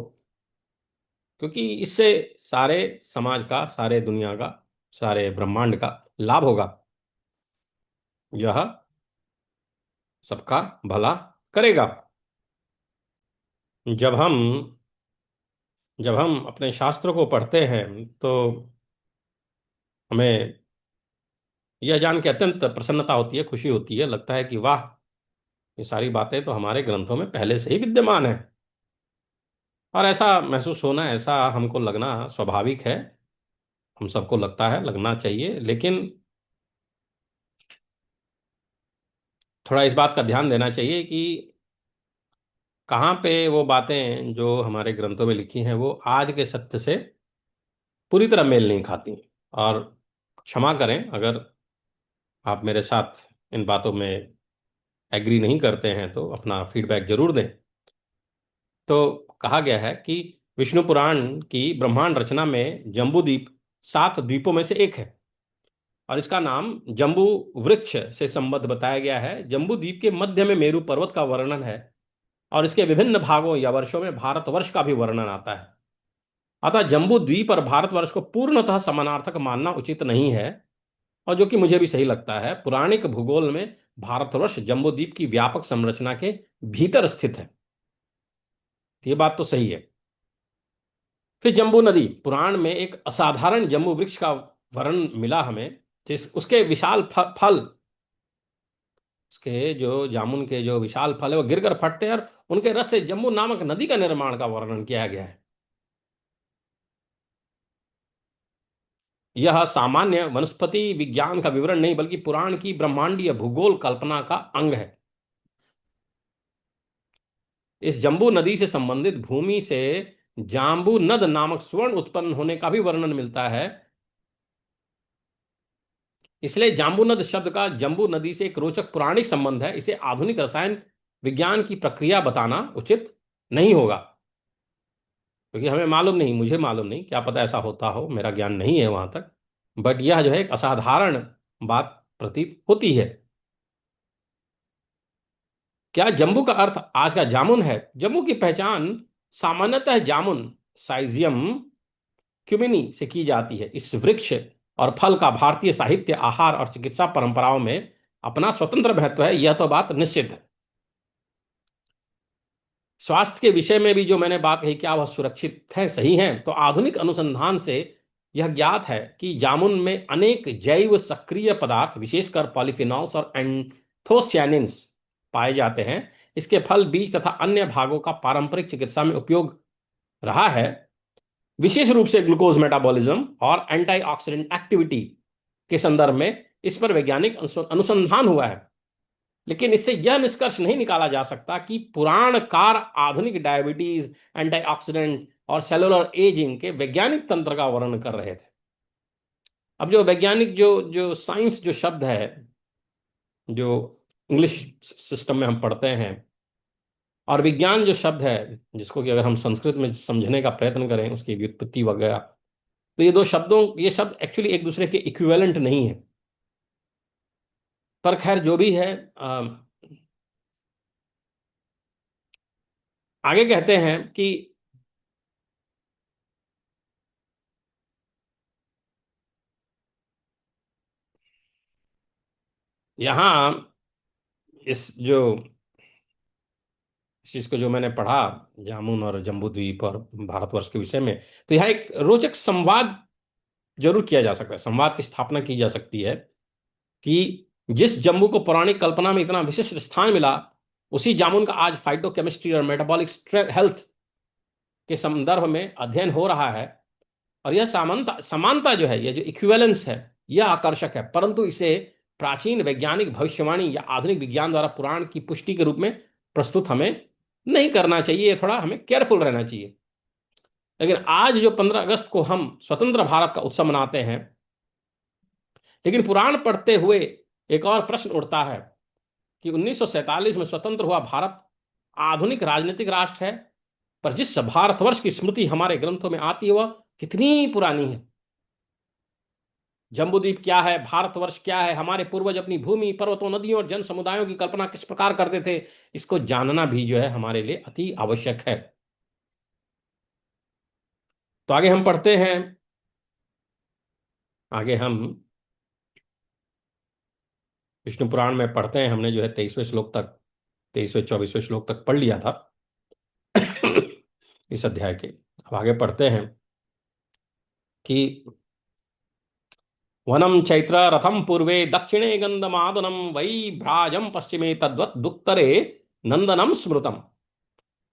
क्योंकि इससे सारे समाज का, सारे दुनिया का, सारे ब्रह्मांड का लाभ होगा। यह सबका भला करेगा। जब हम जब हम अपने शास्त्रों को पढ़ते हैं तो हमें यह जान के अत्यंत प्रसन्नता होती है, खुशी होती है, लगता है कि वाह, ये सारी बातें तो हमारे ग्रंथों में पहले से ही विद्यमान है। और ऐसा महसूस होना, ऐसा हमको लगना स्वाभाविक है। हम सबको लगता है, लगना चाहिए, लेकिन थोड़ा इस बात का ध्यान देना चाहिए कि कहाँ पे वो बातें जो हमारे ग्रंथों में लिखी हैं वो आज के सत्य से पूरी तरह मेल नहीं खाती। और क्षमा करें अगर आप मेरे साथ इन बातों में एग्री नहीं करते हैं, तो अपना फीडबैक जरूर दें। तो कहा गया है कि विष्णु पुराण की ब्रह्मांड रचना में जम्बू द्वीप 7 द्वीपों में से एक है, और इसका नाम जम्बू वृक्ष से संबद्ध बताया गया है। जम्बू द्वीप के मध्य में मेरू पर्वत का वर्णन है, और इसके विभिन्न भागों या वर्षों में भारतवर्ष का भी वर्णन आता है। अतः जम्बू द्वीप और भारतवर्ष को पूर्णतः समानार्थक मानना उचित नहीं है, और जो कि मुझे भी सही लगता है। पुराणिक भूगोल में भारतवर्ष जम्बू द्वीप की व्यापक संरचना के भीतर स्थित है। ये बात तो सही है। फिर जम्बू नदी, पुराण में एक असाधारण जम्बू वृक्ष का वर्णन मिला हमें, जिस उसके विशाल फल, उसके जो जामुन के जो विशाल फल है वो गिरकर फटते हैं, और उनके रस से जम्बू नामक नदी का निर्माण का वर्णन किया गया है। यह सामान्य वनस्पति विज्ञान का विवरण नहीं, बल्कि पुराण की ब्रह्मांडीय भूगोल कल्पना का अंग है। इस जम्बू नदी से संबंधित भूमि से जाम्बू नद नामक स्वर्ण उत्पन्न होने का भी वर्णन मिलता है। इसलिए जाम्बूनद शब्द का जम्बू नदी से एक रोचक पौराणिक संबंध है। इसे आधुनिक रसायन विज्ञान की प्रक्रिया बताना उचित नहीं होगा, क्योंकि हमें मालूम नहीं, मुझे मालूम नहीं, क्या पता ऐसा होता हो, मेरा ज्ञान नहीं है वहां तक। बट यह जो है एक असाधारण बात प्रतीत होती है। क्या जम्बू का अर्थ आज का जामुन है? जम्बू की पहचान सामान्यतः जामुन, साइजियम क्यूमिनी से की जाती है। इस वृक्ष और फल का भारतीय साहित्य, आहार और चिकित्सा परंपराओं में अपना स्वतंत्र महत्व है, यह तो बात निश्चित है। स्वास्थ्य के विषय में भी जो मैंने बात कही, क्या वह सुरक्षित है, सही है? तो आधुनिक अनुसंधान से यह ज्ञात है कि जामुन में अनेक जैव सक्रिय पदार्थ, विशेषकर पॉलीफिनॉल्स और एंथोसियानिन्स पाए जाते हैं। इसके फल, बीज तथा अन्य भागों का पारंपरिक चिकित्सा में उपयोग रहा है, विशेष रूप से ग्लूकोज मेटाबॉलिज्म और एंटीऑक्सीडेंट एक्टिविटी के संदर्भ में इस पर वैज्ञानिक अनुसंधान हुआ है। लेकिन इससे यह निष्कर्ष नहीं निकाला जा सकता कि पुराणकार आधुनिक डायबिटीज, एंटीऑक्सीडेंट और सेलुलर एजिंग के वैज्ञानिक तंत्र का वर्णन कर रहे थे। अब जो वैज्ञानिक, जो जो साइंस जो शब्द है, जो इंग्लिश सिस्टम में हम पढ़ते हैं, और विज्ञान जो शब्द है, जिसको कि अगर हम संस्कृत में समझने का प्रयत्न करें, उसकी व्युत्पत्ति वगैरह, तो ये शब्द एक्चुअली एक दूसरे के इक्विवेलेंट नहीं है। पर खैर जो भी है, आगे कहते हैं कि यहां इस चीज को जो मैंने पढ़ा, जामुन और जम्बूद्वीप और भारतवर्ष के विषय में, तो यहाँ एक रोचक संवाद जरूर किया जा सकता है, संवाद की स्थापना की जा सकती है कि जिस जम्बू को पौराणिक कल्पना में इतना विशिष्ट स्थान मिला, उसी जामुन का आज फाइटोकेमिस्ट्री और मेटाबॉलिक हेल्थ के संदर्भ में अध्ययन हो रहा है। और यह समानता समानता जो है, यह जो इक्विवेलेंस है, यह आकर्षक है, परंतु इसे प्राचीन वैज्ञानिक भविष्यवाणी या आधुनिक विज्ञान द्वारा पुराण की पुष्टि के रूप में प्रस्तुत हमें नहीं करना चाहिए। थोड़ा हमें केयरफुल रहना चाहिए। लेकिन आज जो 15 अगस्त को हम स्वतंत्र भारत का उत्सव मनाते हैं, लेकिन पुराण पढ़ते हुए एक और प्रश्न उठता है कि 1947 में स्वतंत्र हुआ भारत आधुनिक राजनीतिक राष्ट्र है, पर जिस भारतवर्ष की स्मृति हमारे ग्रंथों में आती है वह कितनी पुरानी है। जम्बूद्वीप क्या है, भारतवर्ष क्या है, हमारे पूर्वज अपनी भूमि, पर्वतों, नदियों और जन समुदायों की कल्पना किस प्रकार करते थे, इसको जानना भी जो है हमारे लिए अति आवश्यक है। तो आगे हम पढ़ते हैं। आगे हम विष्णु पुराण में पढ़ते हैं। हमने जो है 23वें श्लोक तक, 23वें 24वें श्लोक तक पढ़ लिया था इस अध्याय के। अब आगे पढ़ते हैं कि वनम चैत्र रथम पूर्वे दक्षिणे गंधमादनम वै भ्राजम पश्चिमे तद्वत् दुक्तरे नंदनम स्मृतम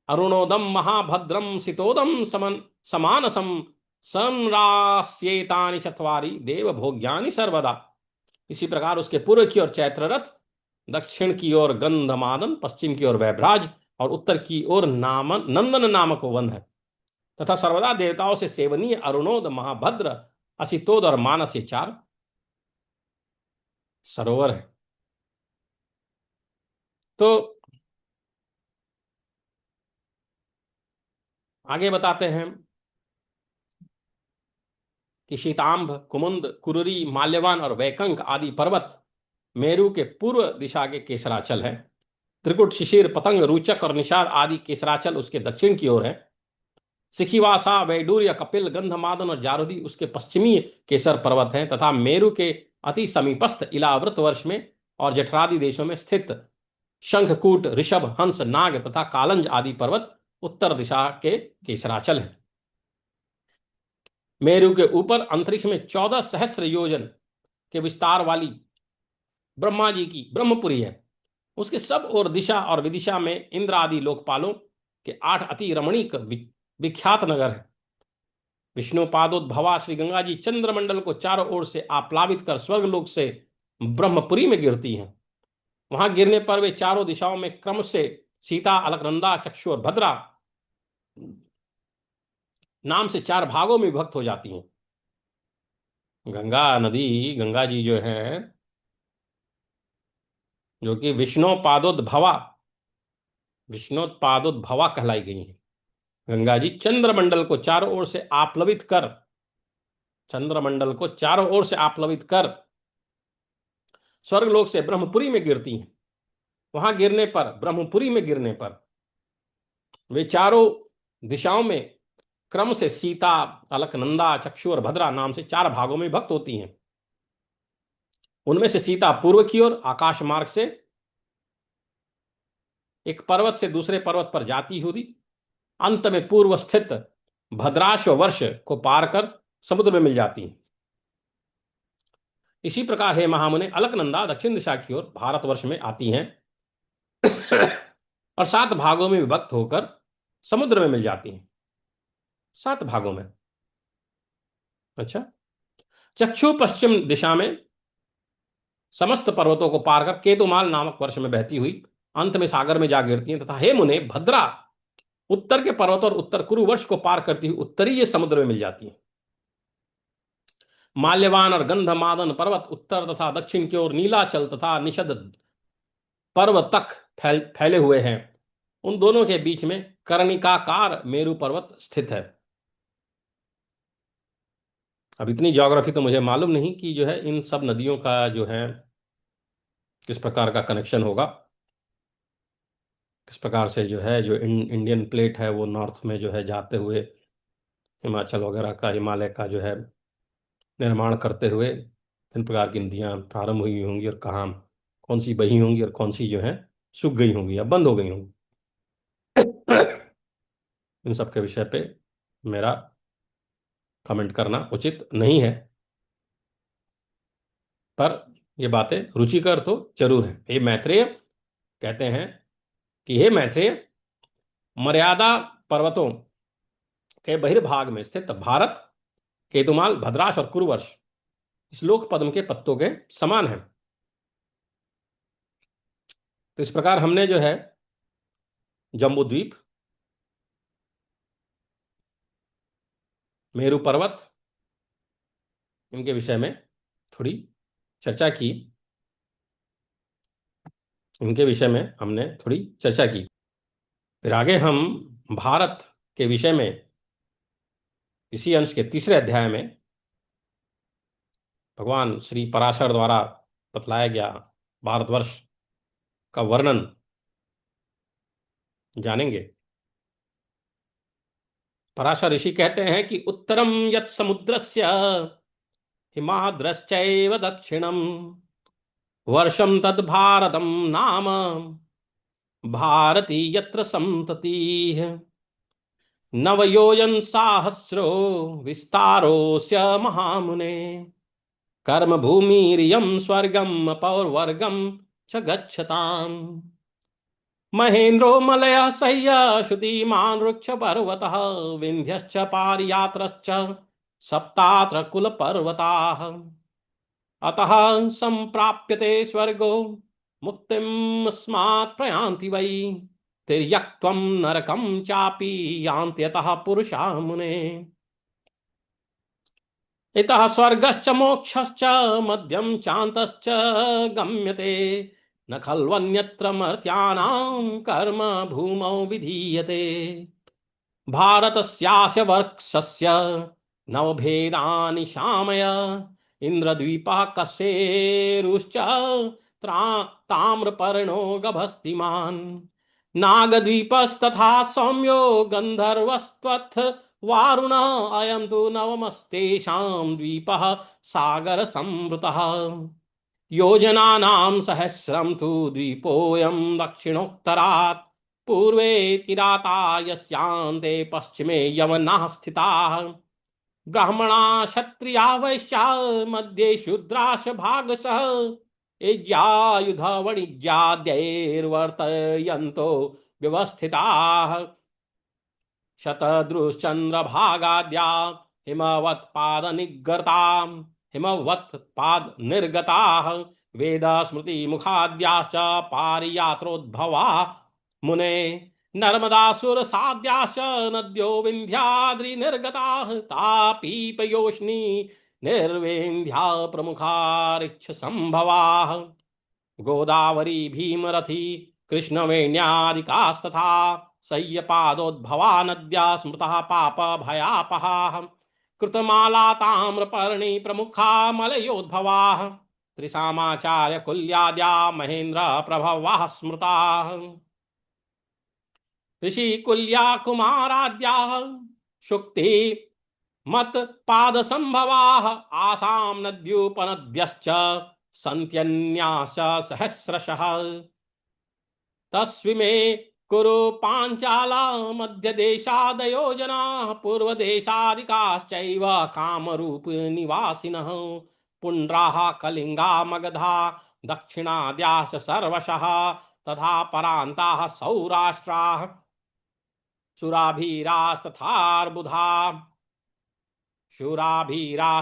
अरुणोदम महाभद्रम सितोदम समन समानसम संरास्येतानि चत्वारि देव भोग्यानि सर्वदा। इसी प्रकार उसके पूर्व की ओर चैत्र रथ, दक्षिण की ओर गंधमादन, पश्चिम की ओर वैभराज और उत्तर की ओर नाम नंदन नामक वन है, तथा सर्वदा देवताओं से सेवनीय अरुणोद, महाभद्र, असितोद और मानस, ये चार सरोवर है। तो आगे बताते हैं कि शीतांब, कुमुंद, कुरुरी, माल्यवान और वैकंक आदि पर्वत मेरु के पूर्व दिशा के केसराचल है। त्रिकुट, शिशिर, पतंग, रूचक और निषाद आदि केसराचल उसके दक्षिण की ओर है। सिखिवासा, वैडूर्य, कपिल, गंधमादन और जारुदी उसके पश्चिमी केसर पर्वत हैं, तथा मेरु के अति समीपस्थ इलावृत वर्ष में और जठरादि देशों में स्थित शंखकूट, ऋषभ, हंस, नाग तथा कालंज आदि पर्वत उत्तर दिशा के केसराचल हैं। मेरु के ऊपर अंतरिक्ष में 14 सहस्र योजन के विस्तार वाली ब्रह्मा जी की ब्रह्मपुरी है। उसके सब और दिशा और विदिशा में इंद्र आदि लोकपालों के 8 अति रमणीक विख्यात नगर है। विष्णु पादोद्भवा श्री गंगा जी चंद्रमंडल को चारों ओर से आप्लावित कर स्वर्गलोक से ब्रह्मपुरी में गिरती हैं। वहां गिरने पर वे चारों दिशाओं में क्रम से सीता, अलकनंदा, चक्षु और भद्रा नाम से 4 भागों में विभक्त हो जाती हैं। गंगा नदी, गंगा जी जो है, जो कि विष्णोत्पादोद्भवा कहलाई गई है। गंगा जी चंद्रमंडल को चारों ओर से आप्लवित कर, चंद्रमंडल को चारों ओर से आप्लवित कर स्वर्गलोक से ब्रह्मपुरी में गिरती हैं। वहां गिरने पर, ब्रह्मपुरी में गिरने पर, वे चारों दिशाओं में क्रम से सीता, अलकनंदा, चक्षु और भद्रा नाम से 4 भागों में विभक्त होती हैं। उनमें से सीता पूर्व की ओर आकाश मार्ग से एक पर्वत से दूसरे पर्वत पर जाती हुई अंत में पूर्व स्थित भद्राश्व वर्ष को पार कर समुद्र में मिल जाती हैं। इसी प्रकार हे महामुने, अलकनंदा दक्षिण दिशा की ओर भारतवर्ष में आती हैं और 7 भागों में विभक्त होकर समुद्र में मिल जाती हैं। 7 भागों में। अच्छा। चक्षु पश्चिम दिशा में समस्त पर्वतों को पार कर केतुमाल नामक वर्ष में बहती हुई अंत में सागर में जा गिरती हैं, तथा हे मुने, भद्रा उत्तर के पर्वत और उत्तर कुरु वर्ष को पार करती हुई उत्तरीय समुद्र में मिल जाती है। माल्यवान और गंधमादन पर्वत उत्तर तथा दक्षिण की ओर नीलाचल तथा निषद पर्वत तक फैले हुए हैं। उन दोनों के बीच में कर्णिकाकार मेरु पर्वत स्थित है। अब इतनी ज्योग्राफी तो मुझे मालूम नहीं कि जो है इन सब नदियों का जो है किस प्रकार का कनेक्शन होगा, किस प्रकार से जो है जो इंडियन प्लेट है वो नॉर्थ में जो है जाते हुए हिमाचल वगैरह का, हिमालय का जो है निर्माण करते हुए किन प्रकार की नदियां प्रारंभ हुई होंगी और कहाँ, कौन सी बही होंगी और कौन सी जो है सूख गई होंगी या बंद हो गई होंगी। इन सब के विषय पे मेरा कमेंट करना उचित नहीं है, पर ये बातें रुचिकर तो जरूर है। हे मैत्रेय, कहते हैं कि हे मैत्रेय, मर्यादा पर्वतों के बहिर्भाग में स्थित भारत, केतुमाल, भद्राश और कुरुवर्ष श्लोक पद्म के पत्तों के समान है। तो इस प्रकार हमने जो है जम्बूद्वीप, मेरू पर्वत, इनके विषय में थोड़ी चर्चा की। इनके विषय में हमने थोड़ी चर्चा की। फिर आगे हम भारत के विषय में इसी अंश के तीसरे अध्याय में भगवान श्री पराशर द्वारा बतलाया गया भारतवर्ष का वर्णन जानेंगे। पराशर ऋषि कहते हैं कि उत्तरम यत् समुद्रस्य हिमाद्रश्चैव दक्षिणम वर्षम तद् भारतम नाम भारती यत्र संतति नवयोजन साहस्रो विस्तारोस्य महामुने कर्म भूमिरियं स्वर्गम पौर्वर्गम च गच्छताम् महेन्द्रो मलयः सह्य श्रुतिमान् वृक्षपर्वतः विन्ध्यश्च पारियात्रश्च सप्तात्र कुलपर्वताः अतः सम्प्राप्यते स्वर्गो मुक्तिम् स्मात् प्रयान्ति वै तिर्यक्त्वं नरकं चापि यान्त्यतः पुरुषा मुने इतः स्वर्गश्च मोक्षश्च मध्यं चान्तश्च गम्यते न खल्वन्यत्र मर्त्यानां कर्म भूमौ विधीयते भारतस्यास्य वर्क्षस्य नवभेदानि शामय इन्द्रद्वीपः कशेरुश्च ताम्रपर्णो गभस्तिमान् नागद्वीपस्तथा सौम्यो गन्धर्वस्त्वथ वारुणः अयं तु नवमस्तेषां द्वीपः सागरसंवृतः योजनानां सहस्रं तु द्वीपोऽयं दक्षिणोत्तरात् पूर्वे किराता यस्यान्ते पश्चिमे यवनाः स्थिताः ब्राह्मणा क्षत्रिया वैश्या मध्ये शूद्राश भागशः एज्यायुधवणिज्याद्यैर्वर्तयन्तो व्यवस्थिताः शतदृश्चन्द्रभागाद्या हिमवत्पादनिर्गताः वेदस्मृतिमुखाद्याश्च पारियात्रोद्भवा मुने नर्मदासुरसाद्याश्च नद्यो विन्ध्याद्रिनिर्गताः तापीपयोष्णी निर्विन्ध्या प्रमुखारिच्छसम्भवाः गोदावरी भीमरथी कृष्णवेण्यादिकास्तथा सह्यपादोद्भवा नद्या स्मृतः पापभयापहाः कृतमाला ताम्रपर्णी प्रमुखा मलयोद्भवाः त्रिसामाचार्य कुल्याद्या महेन्द्र प्रभवाः स्मृताः ऋषिकुल्या कुमाराद्याः शुक्ति मत पादसंभवाः आसां नद्युपनद्यश्च सन्त्यन्याश्च सहस्रशः तस्विमे कुरु पाञ्चाला मध्यदेशादयो जनाः पूर्वदेशादिकाश्चैव कामरूप निवासिनः पुण्ड्राः कलिङ्गा मगधा दक्षिणाद्याश्च सर्वशः तथा परान्ताः सौराष्ट्राः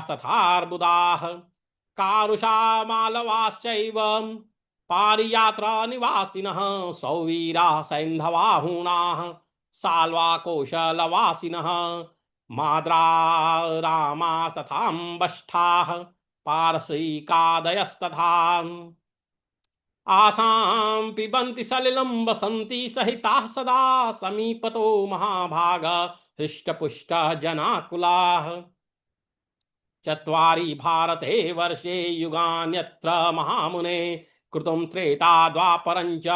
शूराभीरास्तथार्बुदाः कारुषा मालवाश्चैव पारियात्रा निवासिनः सौवीराः सैन्धवाहूणाः साल्वा कौशलवासिनः माद्रारामास्तथाम्बष्ठाः पारसीकादयस्तथा आसां पिबन्ति सलिलं वसन्ति सहिताः सदा समीपतो महाभागा हृष्टपुष्टः जनाकुलाः चत्वारि भारते वर्षे युगान्यत्र महामुने कृतं त्रेता द्वापरं च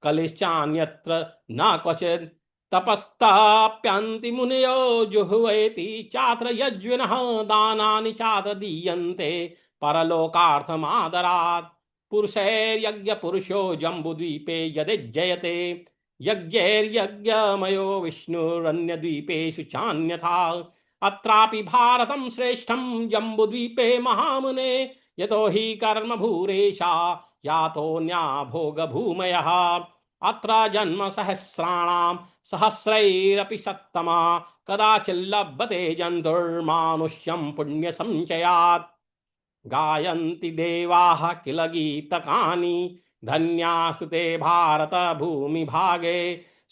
कलिश्चान्यत्र न क्वचित् तपस्ताप्यन्ति मुनयो जुह्वेति चात्र यज्विनः दानानि चात्र दीयन्ते परलोकार्थमादरात् पुरुषैर्यज्ञपुरुषो जम्बुद्वीपे यदिज्जयते यज्ञैर्यज्ञमयो विष्णुरन्यद्वीपेषु चान्यथा अत्रापि भारतं श्रेष्ठं जम्बुद्वीपे महामुने यतो हि कर्मभूरेशा यातोऽन्या भोगभूमयः अत्र जन्म सहस्राणां सहस्रैरपि सत्तमा कदाचिल्लभते जन्तुर्मानुष्यं पुण्यसञ्चयात् गायन्ति देवाः किल गीतकानि धन्यास्तु ते भारत भूमिभागे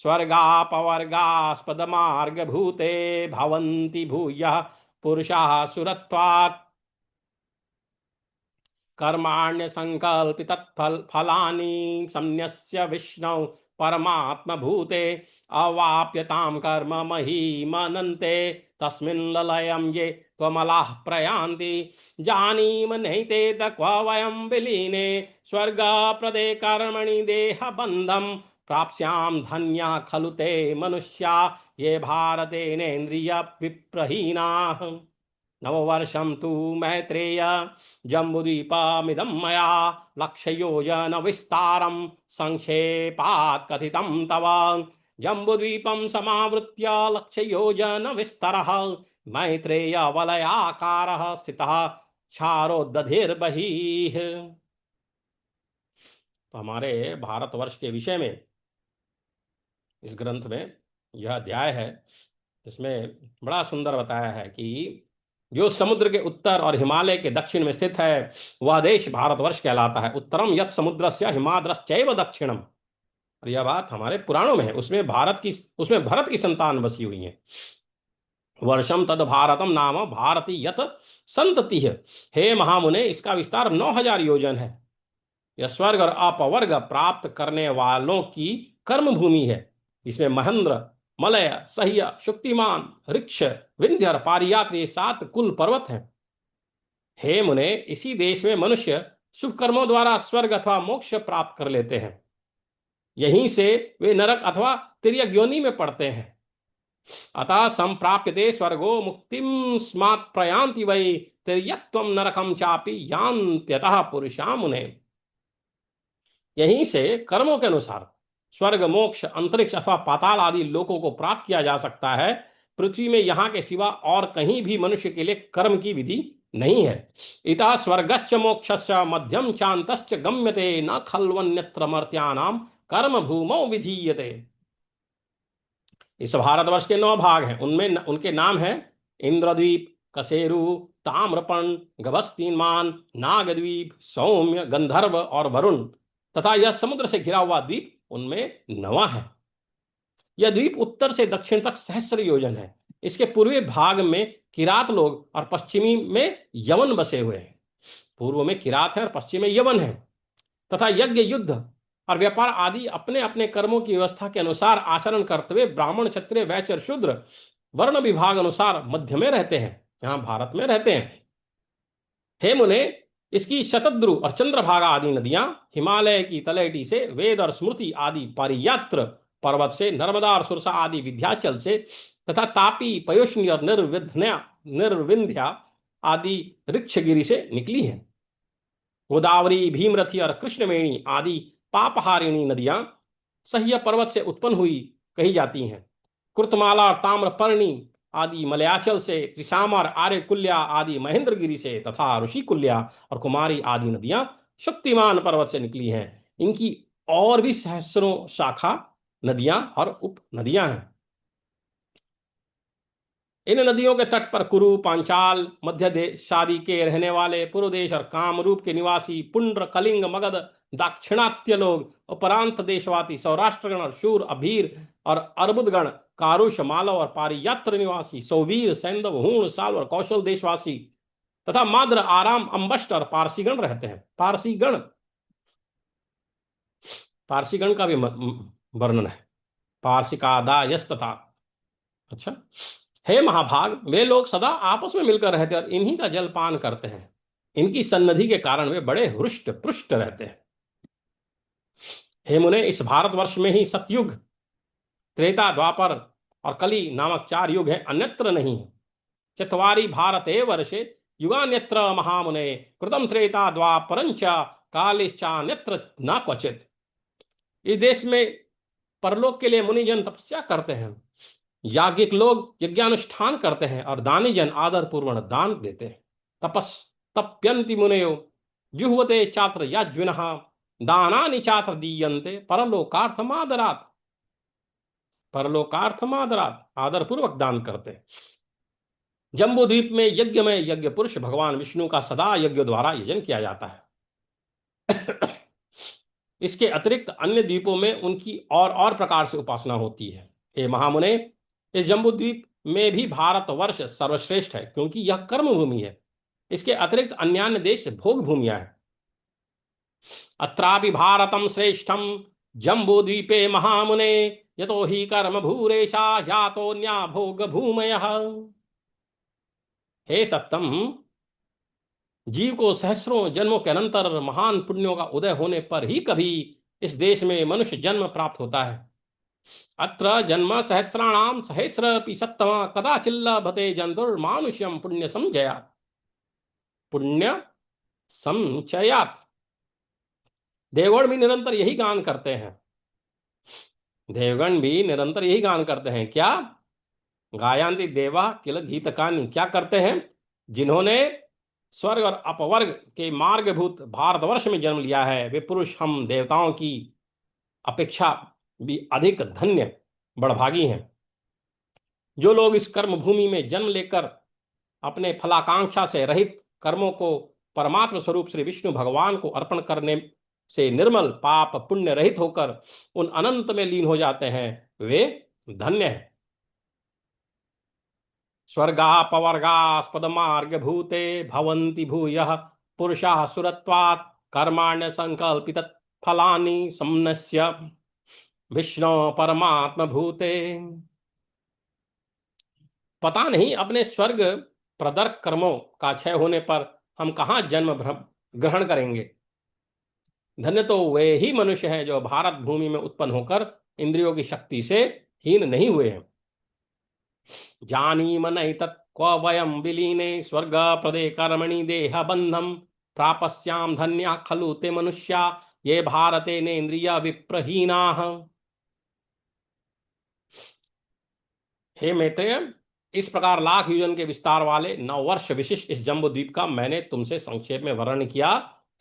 स्वर्गापवर्गास्पदमार्गभूते भवन्ति भूयः पुरुषाः सुरत्वात् कर्माण्य संकल्पितत्फलानि संन्यस्य विष्णौ परमात्म भूते अवाप्यताम कर्म महीमनन्ते तस्मिन् ललयं ये त्वमलाः प्रयान्ति जानीम नैते क्व वयं विलीने स्वर्गप्रदे कर्मणि देहबन्धं प्राप्स्याम धन्या खलु ते मनुष्या ये भारतेनेन्द्रिय विप्रहीनाः। नववर्षं तु मैत्रेय जम्बुद्वीपमिदं मया लक्षयोजन विस्तारं संक्षेपात् कथितं तव। जम्बुद्वीपं समावृत्य लक्षयोजन विस्तरः मैत्रेय वलयाकारः स्थितः क्षारोदधिर्बहिः। तो हमारे भारतवर्ष के विषय में इस ग्रंथ में यह अध्याय है, इसमें बड़ा सुंदर बताया है कि जो समुद्र के उत्तर और हिमालय के दक्षिण में स्थित है वह देश भारतवर्ष कहलाता है। उत्तरम यत् समुद्रस्य हिमाद्रश्चैव दक्षिणम। और यह बात हमारे पुराणों में है। उसमें भरत की संतान बसी हुई है। वर्षम तद भारतम नाम भारती यत संतति है। हे महामुने, इसका विस्तार 9000 योजन है। यह स्वर्ग और अपवर्ग प्राप्त करने वालों की कर्म भूमि है। इसमें महेंद्र, मलय, सह्य, शुक्तिमान, ऋक्ष, विंध्य और पारियात्री 7 कुल पर्वत हैं। हे मुने, इसी देश में मनुष्य शुभ कर्मों द्वारा स्वर्ग अथवा मोक्ष प्राप्त कर लेते हैं। यहीं से वे नरक अथवा तिर्यक योनि में पड़ते हैं। अतः संप्राप्यते स्वर्गो मुक्तिम स्मात् प्रयान्ति वै तिर्यक्त्वम नरकम चापि यान्त्यतः पुरुषा मुने। यहीं से कर्मों के अनुसार स्वर्ग, मोक्ष, अंतरिक्ष अथवा पाताल आदि लोकों को प्राप्त किया जा सकता है। पृथ्वी में यहाँ के सिवा और कहीं भी मनुष्य के लिए कर्म की विधि नहीं है। इतः स्वर्गश्च मोक्षश्च मध्यम चान्तश्च गम्यते न खल्वन्यत्र मर्त्यानाम कर्म भूमौ विधीयते। इस भारतवर्ष के 9 भाग हैं। उनमें उनके नाम हैं इंद्रद्वीप, कसेरु, ताम्रपर्ण, गभस्तीमान, नागद्वीप, सौम्य, गंधर्व और वरुण। तथा यह समुद्र से घिरा हुआ द्वीप उनमें 9वां है। यह द्वीप उत्तर से दक्षिण तक सहस्र योजन है। इसके पूर्वी भाग में किरात लोग और पश्चिमी में यवन बसे हुए हैं। पूर्व में किरात है और पश्चिम में यवन है। तथा यज्ञ, युद्ध और व्यापार आदि अपने अपने कर्मों की व्यवस्था के अनुसार आचरण करते हुए ब्राह्मण, क्षत्रिय, वैश्य और शूद्र वर्ण विभाग अनुसार मध्य में रहते हैं, यहां भारत में रहते हैं। हे मुने, इसकी शतद्रु और चंद्रभागा आदि नदियां हिमालय की तलहटी से, वेद और स्मृति आदि परियात्र पर्वत से, नर्मदा और सुरसा आदि विंध्याचल से तथा तापी, पयोष्णी और निर्विंध्या आदि ऋक्षगिरी से निकली है। गोदावरी, भीमरथी और कृष्णवेणी आदि पापहारिणी नदियां सह्य पर्वत से उत्पन्न हुई कही जाती हैं। कृतमाला और ताम्रपर्णी आदि मलयाचल से, त्रिशामा और आर्यकुल्या आदि महेंद्रगिरी से तथा ऋषिकुल्या और कुमारी आदि नदियां शक्तिमान पर्वत से निकली हैं। इनकी और भी सहस्रों शाखा नदियां और उप नदियां हैं। इन नदियों के तट पर कुरु, पांचाल, मध्य देश आदि के रहने वाले, पूर्व देश और कामरूप के निवासी, पुंड्र, कलिंग, मगध, दाक्षिणात्य लोग, उपरांत देशवासी, सौराष्ट्रगण और शूर, अभीर और अर्बुदगण, कारुष, मालव और पारियात्र निवासी, सौवीर, सैंधव, हूण, साल और कौशल देशवासी तथा माद्र, आराम, अम्बष्ट और पारसीगण रहते हैं। पारसीगण का भी वर्णन है। पारसिकादायस तथा। अच्छा, हे महाभाग, वे लोग सदा आपस में मिलकर रहते हैं और इन्हीं का जलपान करते हैं। इनकी सन्निधि के कारण वे बड़े हृष्ट पुष्ट रहते हैं। हे मुने, इस भारतवर्ष में ही सतयुग, त्रेता, द्वापर और कली नामक 4 युग हैं, अन्यत्र नहीं है। चत्वारि भारते वर्षे युगान्यत्र महामुने कृतम त्रेता द्वापरंच कालेश्चान्यत्र न क्वचित। इस देश में परलोक के लिए मुनिजन तपस्या करते हैं, याज्ञिक लोग यज्ञानुष्ठान करते हैं और दानी जन आदर पूर्वक दान देते हैं। तप्यन्ति मुनयो जुह्वते चात्र यज्विनः दानानि चात्र दीयन्ते परलोकार्थमादरात्। आदर पूर्वक दान करते हैं। जम्बू द्वीप में यज्ञ में यज्ञ पुरुष भगवान विष्णु का सदा यज्ञ द्वारा यजन किया जाता है। इसके अतिरिक्त अन्य द्वीपों में उनकी और प्रकार से उपासना होती है। हे महामुने, इस जम्बू द्वीप में भी भारतवर्ष सर्वश्रेष्ठ है, क्योंकि यह कर्म भूमि है। इसके अतिरिक्त अन्य देश भोग भूमियां हैं। अत्रापि भारतम श्रेष्ठम जम्बूद्वीपे महामुने यतो हि कर्म भूरेशा यातोन्या भोग भूमयः। हे सत्तम, जीव को सहस्रों जन्मों के अनंतर महान पुण्यों का उदय होने पर ही कभी इस देश में मनुष्य जन्म प्राप्त होता है। अत्र जन्म सहस्राणाम सहस्रपि सत्तम कदाचिल्लभते जंतुर्मानुष्यम पुण्य संजयात्। पुण्य संचयात्। देवगण भी निरंतर यही गान करते हैं। देवगण भी निरंतर यही गान करते हैं। क्या? गायन्ति देवा किल गीत कानी। क्या करते हैं? जिन्होंने स्वर्ग और अपवर्ग के मार्गभूत भारतवर्ष में जन्म लिया है, वे पुरुष हम देवताओं की अपेक्षा भी अधिक धन्य बड़भागी हैं। जो लोग इस कर्म भूमि में जन्म लेकर अपने फलाकांक्षा से रहित कर्मों को परमात्म स्वरूप श्री विष्णु भगवान को अर्पण करने से निर्मल पाप पुण्य रहित होकर उन अनंत में लीन हो जाते हैं, वे धन्य हैं। स्वर्गापवर्गास्पद मार्ग भूते भवन्ति भूयः पुरुषाः सुरत्वात् कर्माण्य संकल्पित फलानि सम्नस्य विष्णु परमात्म भूते। पता नहीं अपने स्वर्ग प्रदर्क कर्मों का क्षय होने पर हम कहाँ जन्म ग्रहण करेंगे। धन्य तो वे ही मनुष्य हैं जो भारत भूमि में उत्पन्न होकर इंद्रियों की शक्ति से हीन नहीं हुए हैं। जानीम नैतत् क्व वयं विलीने स्वर्ग प्रदे कर्मणि देह बंधम प्रापस्याम धन्या खलु ते मनुष्या ये भारते नेन्द्रिय विप्रहीना। हे मैत्रेय, इस प्रकार लाख योजन के विस्तार वाले 9 वर्ष विशिष्ट इस जम्बूद्वीप का मैंने तुमसे संक्षेप में वर्णन किया।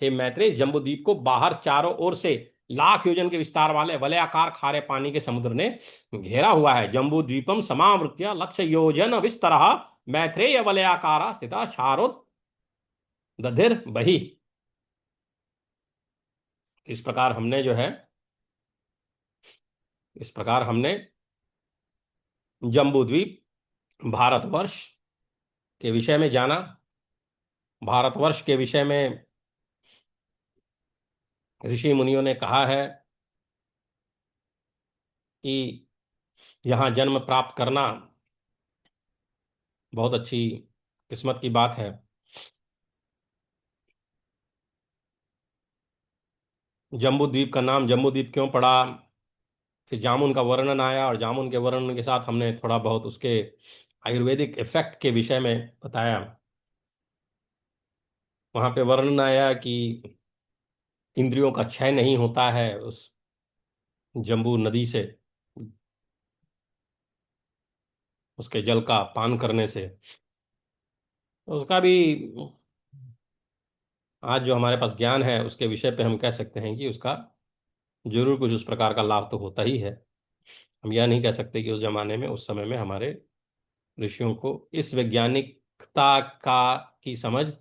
हे मैत्रेय, जम्बूद्वीप को बाहर चारों ओर से लाख योजन के विस्तार वाले वलयाकार खारे पानी के समुद्र ने घेरा हुआ है। जम्बूद्वीपम समावृत्य लक्ष्य योजन विस्तरः मैत्रेय वलयाकारा स्थिता शारोद दधिर बही। इस प्रकार हमने जो है, इस प्रकार हमने जम्बूद्वीप भारतवर्ष के विषय में जाना। भारतवर्ष के विषय में ऋषि मुनियों ने कहा है कि यहां जन्म प्राप्त करना बहुत अच्छी किस्मत की बात है। जम्बूद्वीप का नाम जम्बूद्वीप क्यों पड़ा, फिर जामुन का वर्णन आया, और जामुन के वर्णन के साथ हमने थोड़ा बहुत उसके आयुर्वेदिक इफेक्ट के विषय में बताया। वहां पे वर्णन आया कि इंद्रियों का क्षय नहीं होता है उस जम्बू नदी से, उसके जल का पान करने से। तो उसका भी आज जो हमारे पास ज्ञान है उसके विषय पे हम कह सकते हैं कि उसका जरूर कुछ उस प्रकार का लाभ तो होता ही है। हम यह नहीं कह सकते कि उस जमाने में, उस समय में हमारे ऋषियों को इस वैज्ञानिकता का की समझ,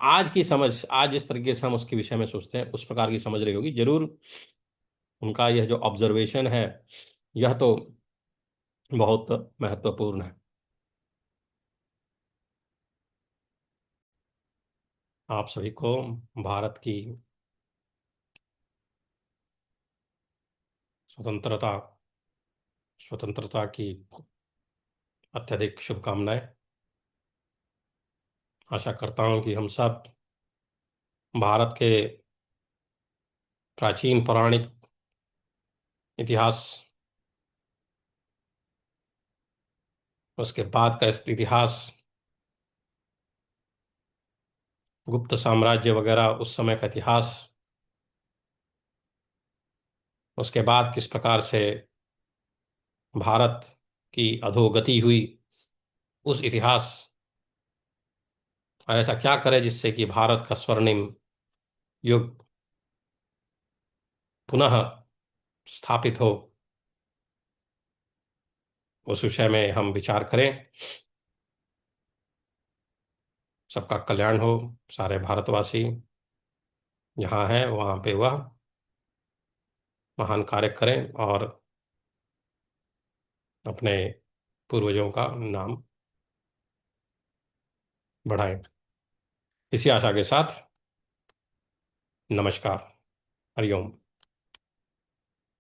आज की समझ, आज जिस तरीके से हम उसके विषय में सोचते हैं उस प्रकार की समझ रही होगी जरूर। उनका यह जो ऑब्जर्वेशन है यह तो बहुत महत्वपूर्ण है। आप सभी को भारत की स्वतंत्रता स्वतंत्रता की अत्यधिक शुभकामनाएं। आशा करता हूं कि हम सब भारत के प्राचीन पौराणिक इतिहास, उसके बाद का इतिहास, गुप्त साम्राज्य वगैरह उस समय का इतिहास, उसके बाद किस प्रकार से भारत की अधोगति हुई, उस इतिहास, और ऐसा क्या करे जिससे कि भारत का स्वर्णिम युग पुनः स्थापित हो, उस विषय में हम विचार करें। सबका कल्याण हो। सारे भारतवासी जहाँ हैं वहाँ पे वह महान कार्य करें और अपने पूर्वजों का नाम बढ़ाएं। इसी आशा के साथ नमस्कार। हरिओम।